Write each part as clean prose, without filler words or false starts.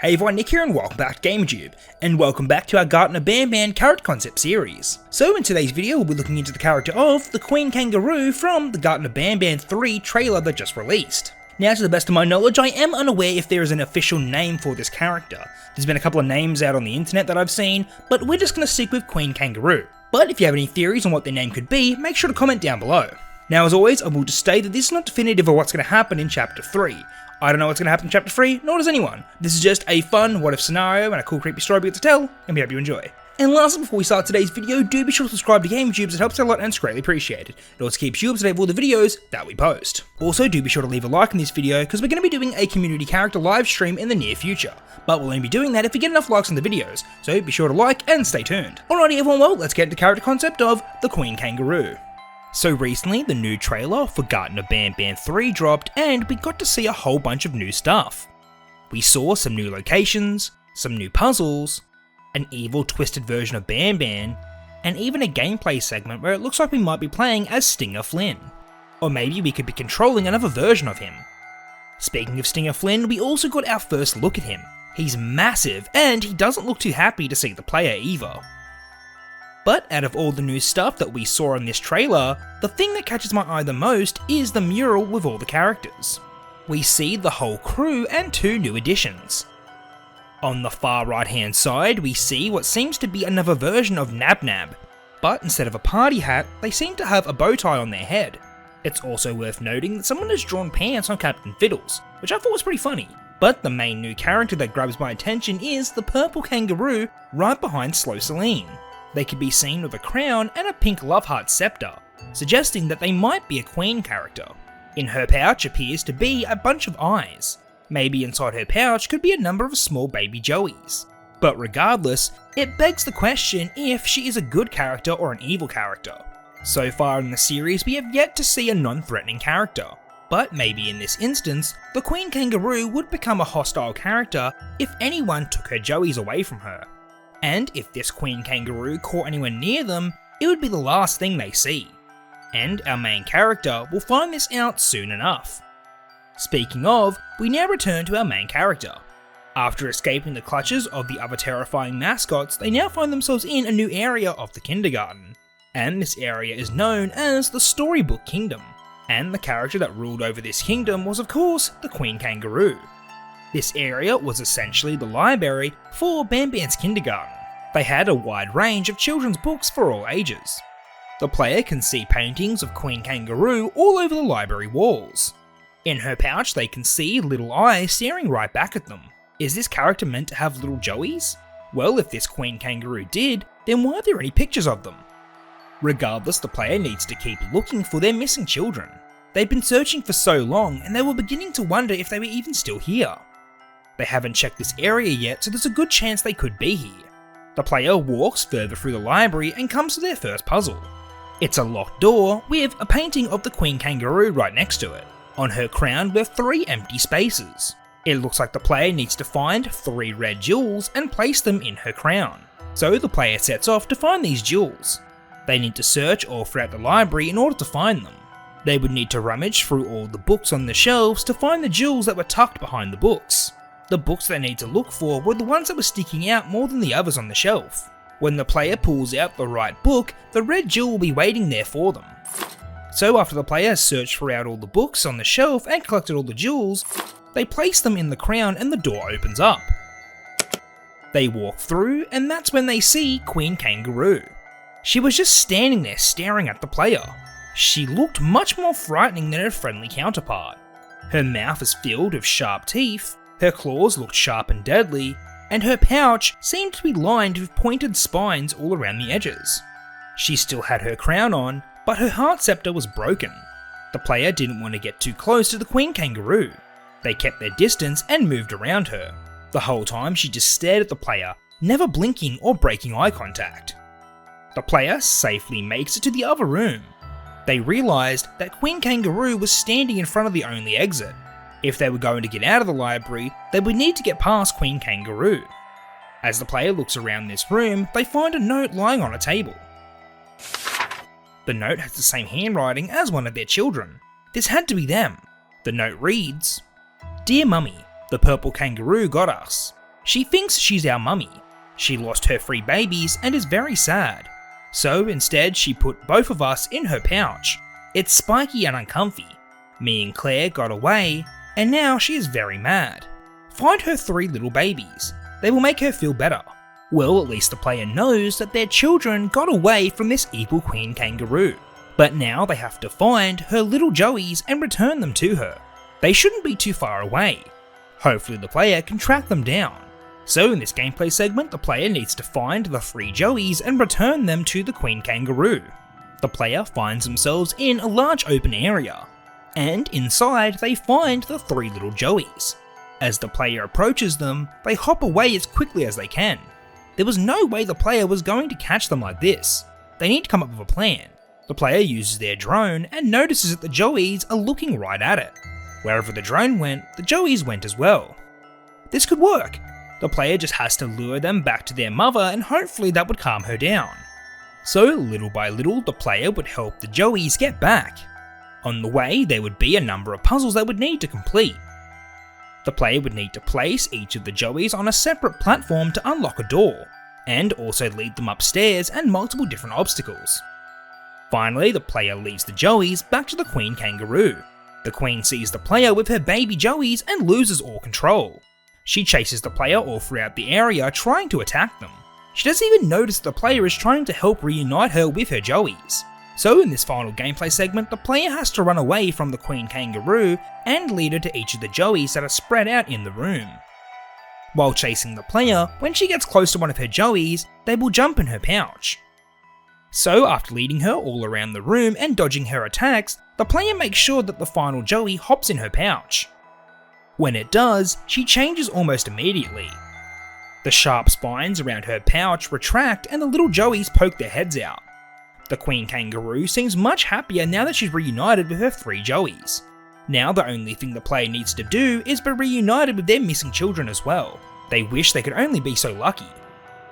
Hey everyone, Nick here and welcome back to GamerJoob, and welcome back to our Garten of Banban character concept series. So in today's video we'll be looking into the character of the Queen Kangaroo from the Garten of Banban 3 trailer that just released. Now, to the best of my knowledge, I am unaware if there is an official name for this character. There's been a couple of names out on the internet that I've seen, but we're just going to stick with Queen Kangaroo. But if you have any theories on what their name could be, make sure to comment down below. Now, as always, I will just state that this is not definitive of what's going to happen in Chapter 3. I don't know what's going to happen in Chapter 3, nor does anyone. This is just a fun what-if scenario and a cool creepy story we get to tell, and we hope you enjoy. And lastly, before we start today's video, do be sure to subscribe to GamerJoob, as it helps out a lot and it's greatly appreciated. It also keeps you up to date with all the videos that we post. Also, do be sure to leave a like in this video, because we're going to be doing a community character live stream in the near future. But we'll only be doing that if we get enough likes on the videos, so be sure to like and stay tuned. Alrighty everyone, well, let's get into the character concept of the Queen Kangaroo. So recently, the new trailer for Garten of Banban 3 dropped, and we got to see a whole bunch of new stuff. We saw some new locations, some new puzzles, an evil twisted version of Banban, and even a gameplay segment where it looks like we might be playing as Stinger Flynn. Or maybe we could be controlling another version of him. Speaking of Stinger Flynn, we also got our first look at him. He's massive, and he doesn't look too happy to see the player either. But out of all the new stuff that we saw in this trailer, the thing that catches my eye the most is the mural with all the characters. We see the whole crew and two new additions. On the far right hand side, we see what seems to be another version of Nab Nab, but instead of a party hat, they seem to have a bow tie on their head. It's also worth noting that someone has drawn pants on Captain Fiddles, which I thought was pretty funny. But the main new character that grabs my attention is the purple kangaroo right behind Slow Celine. They could be seen with a crown and a pink love heart scepter, suggesting that they might be a queen character. In her pouch appears to be a bunch of eyes. Maybe inside her pouch could be a number of small baby joeys. But regardless, it begs the question if she is a good character or an evil character. So far in the series we have yet to see a non-threatening character, but maybe in this instance, the Queen Kangaroo would become a hostile character if anyone took her joeys away from her. And if this Queen Kangaroo caught anyone near them, it would be the last thing they see. And our main character will find this out soon enough. Speaking of, we now return to our main character. After escaping the clutches of the other terrifying mascots, they now find themselves in a new area of the kindergarten. And this area is known as the Storybook Kingdom. And the character that ruled over this kingdom was of course the Queen Kangaroo. This area was essentially the library for Banban's kindergarten. They had a wide range of children's books for all ages. The player can see paintings of Queen Kangaroo all over the library walls. In her pouch they can see little eyes staring right back at them. Is this character meant to have little joeys? Well, if this Queen Kangaroo did, then why are there any pictures of them? Regardless, the player needs to keep looking for their missing children. They'd been searching for so long and they were beginning to wonder if they were even still here. They haven't checked this area yet, so there's a good chance they could be here. The player walks further through the library and comes to their first puzzle. It's a locked door with a painting of the Queen Kangaroo right next to it. On her crown were 3 empty spaces. It looks like the player needs to find 3 red jewels and place them in her crown. So the player sets off to find these jewels. They need to search all throughout the library in order to find them. They would need to rummage through all the books on the shelves to find the jewels that were tucked behind the books. The books they need to look for were the ones that were sticking out more than the others on the shelf. When the player pulls out the right book, the red jewel will be waiting there for them. So after the player has searched throughout all the books on the shelf and collected all the jewels, they place them in the crown and the door opens up. They walk through and that's when they see Queen Kangaroo. She was just standing there staring at the player. She looked much more frightening than her friendly counterpart. Her mouth is filled with sharp teeth, her claws looked sharp and deadly, and her pouch seemed to be lined with pointed spines all around the edges. She still had her crown on, but her heart scepter was broken. The player didn't want to get too close to the Queen Kangaroo. They kept their distance and moved around her. The whole time she just stared at the player, never blinking or breaking eye contact. The player safely makes it to the other room. They realised that Queen Kangaroo was standing in front of the only exit. If they were going to get out of the library, they would need to get past Queen Kangaroo. As the player looks around this room, they find a note lying on a table. The note has the same handwriting as one of their children. This had to be them. The note reads, "Dear Mummy, the purple kangaroo got us. She thinks she's our mummy. She lost her 3 babies and is very sad. So instead she put both of us in her pouch. It's spiky and uncomfy. Me and Claire got away, and now she is very mad. Find her 3 little babies. They will make her feel better. Well, at least the player knows that their children got away from this evil Queen Kangaroo. But now they have to find her little joeys and return them to her. They shouldn't be too far away. Hopefully the player can track them down. So in this gameplay segment, the player needs to find the 3 joeys and return them to the Queen Kangaroo. The player finds themselves in a large open area, and inside they find the 3 little joeys. As the player approaches them, they hop away as quickly as they can. There was no way the player was going to catch them like this. They need to come up with a plan. The player uses their drone and notices that the joeys are looking right at it. Wherever the drone went, the joeys went as well. This could work. The player just has to lure them back to their mother and hopefully that would calm her down. So little by little, the player would help the joeys get back. On the way, there would be a number of puzzles they would need to complete. The player would need to place each of the joeys on a separate platform to unlock a door, and also lead them upstairs and multiple different obstacles. Finally, the player leads the joeys back to the Queen Kangaroo. The Queen sees the player with her baby joeys and loses all control. She chases the player all throughout the area trying to attack them. She doesn't even notice the player is trying to help reunite her with her joeys. So in this final gameplay segment, the player has to run away from the Queen Kangaroo and lead her to each of the joeys that are spread out in the room. While chasing the player, when she gets close to one of her joeys, they will jump in her pouch. So after leading her all around the room and dodging her attacks, the player makes sure that the final joey hops in her pouch. When it does, she changes almost immediately. The sharp spines around her pouch retract and the little joeys poke their heads out. The Queen Kangaroo seems much happier now that she's reunited with her 3 joeys. Now the only thing the player needs to do is be reunited with their missing children as well. They wish they could only be so lucky.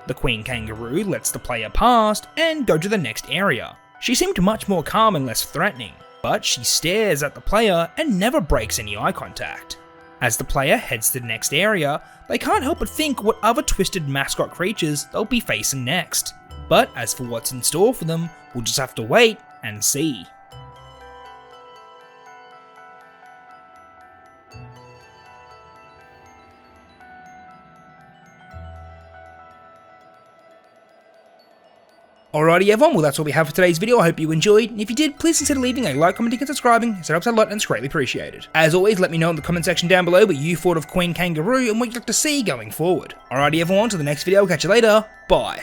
The Queen Kangaroo lets the player pass and go to the next area. She seemed much more calm and less threatening, but she stares at the player and never breaks any eye contact. As the player heads to the next area, they can't help but think what other twisted mascot creatures they'll be facing next. But as for what's in store for them, we'll just have to wait and see. Alrighty everyone, well that's all we have for today's video. I hope you enjoyed, and if you did, please consider leaving a like, commenting and subscribing, as it helps a lot and it's greatly appreciated. As always, let me know in the comment section down below what you thought of Queen Kangaroo and what you'd like to see going forward. Alrighty everyone, till the next video, I'll catch you later, bye.